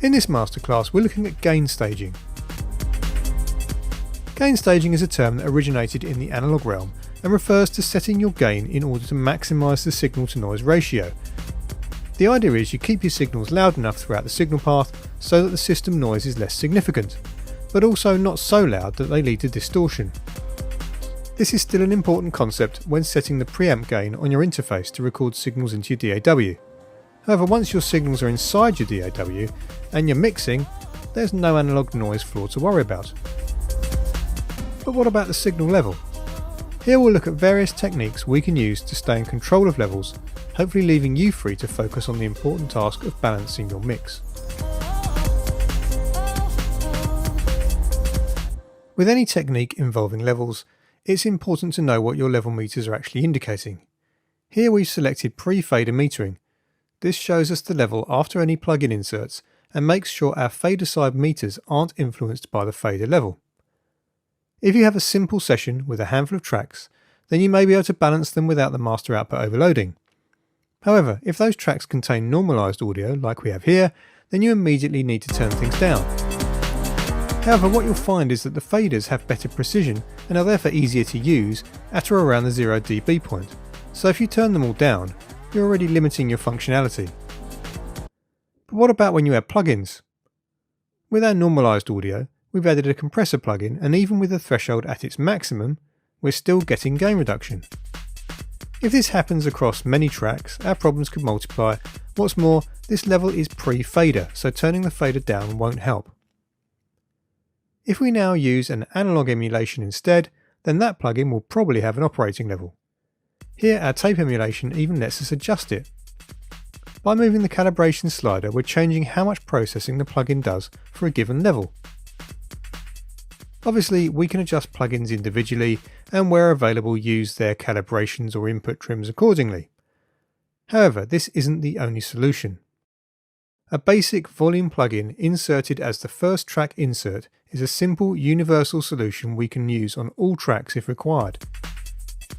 In this masterclass, we're looking at gain staging. Gain staging is a term that originated in the analog realm and refers to setting your gain in order to maximise the signal to noise ratio. The idea is you keep your signals loud enough throughout the signal path so that the system noise is less significant, but also not so loud that they lead to distortion. This is still an important concept when setting the preamp gain on your interface to record signals into your DAW. However, once your signals are inside your DAW and you're mixing, there's no analog noise floor to worry about. But what about the signal level? Here we'll look at various techniques we can use to stay in control of levels, hopefully leaving you free to focus on the important task of balancing your mix. With any technique involving levels, it's important to know what your level meters are actually indicating. Here we've selected pre-fader metering. This shows us the level after any plugin inserts and makes sure our fader side meters aren't influenced by the fader level. If you have a simple session with a handful of tracks, then you may be able to balance them without the master output overloading. However, if those tracks contain normalized audio like we have here, then you immediately need to turn things down. However, what you'll find is that the faders have better precision and are therefore easier to use at or around the 0 dB point, so if you turn them all down, you're already limiting your functionality. But what about when you add plugins? With our normalized audio, we've added a compressor plugin, and even with the threshold at its maximum, we're still getting gain reduction. If this happens across many tracks, our problems could multiply. What's more, this level is pre-fader, so turning the fader down won't help. If we now use an analog emulation instead, then that plugin will probably have an operating level. Here our tape emulation even lets us adjust it. By moving the calibration slider, we're changing how much processing the plugin does for a given level. Obviously, we can adjust plugins individually and where available use their calibrations or input trims accordingly. However, this isn't the only solution. A basic volume plugin inserted as the first track insert is a simple universal solution we can use on all tracks if required.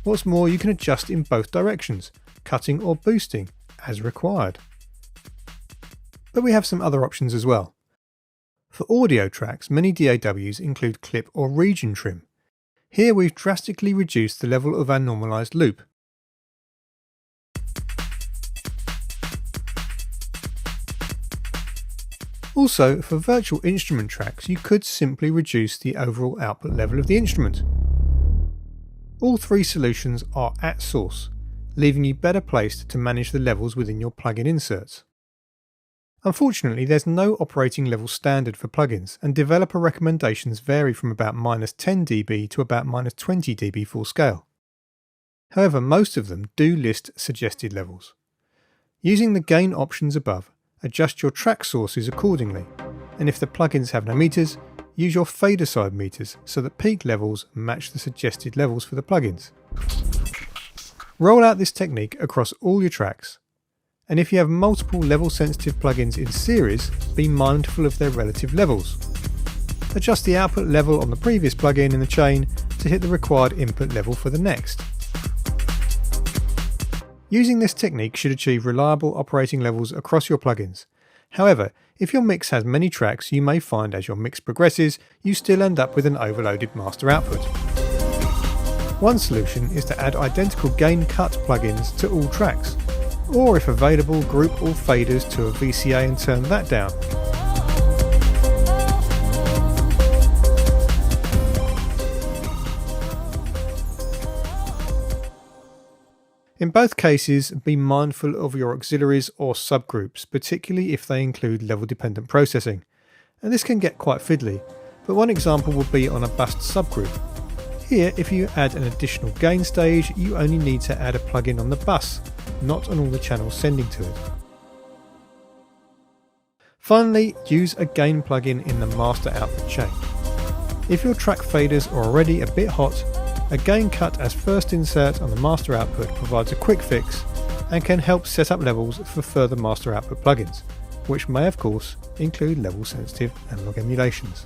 What's more, you can adjust in both directions, cutting or boosting, as required. But we have some other options as well. For audio tracks, many DAWs include clip or region trim. Here we've drastically reduced the level of our normalized loop. Also, for virtual instrument tracks, you could simply reduce the overall output level of the instrument. All three solutions are at source, leaving you better placed to manage the levels within your plugin inserts. Unfortunately, there's no operating level standard for plugins, and developer recommendations vary from about -10 dB to about -20 dB full scale. However, most of them do list suggested levels. Using the gain options above, adjust your track sources accordingly, and if the plugins have no meters, use your fader side meters so that peak levels match the suggested levels for the plugins. Roll out this technique across all your tracks, and if you have multiple level sensitive plugins in series, be mindful of their relative levels. Adjust the output level on the previous plugin in the chain to hit the required input level for the next. Using this technique should achieve reliable operating levels across your plugins. However, if your mix has many tracks, you may find as your mix progresses, you still end up with an overloaded master output. One solution is to add identical gain cut plugins to all tracks, or if available, group all faders to a VCA and turn that down. In both cases, be mindful of your auxiliaries or subgroups, particularly if they include level-dependent processing. And this can get quite fiddly, but one example would be on a bust subgroup. Here, if you add an additional gain stage, you only need to add a plugin on the bus, not on all the channels sending to it. Finally, use a gain plugin in the master output chain. If your track faders are already a bit hot, a gain cut as first insert on the master output provides a quick fix and can help set up levels for further master output plugins, which may of course include level sensitive analog emulations.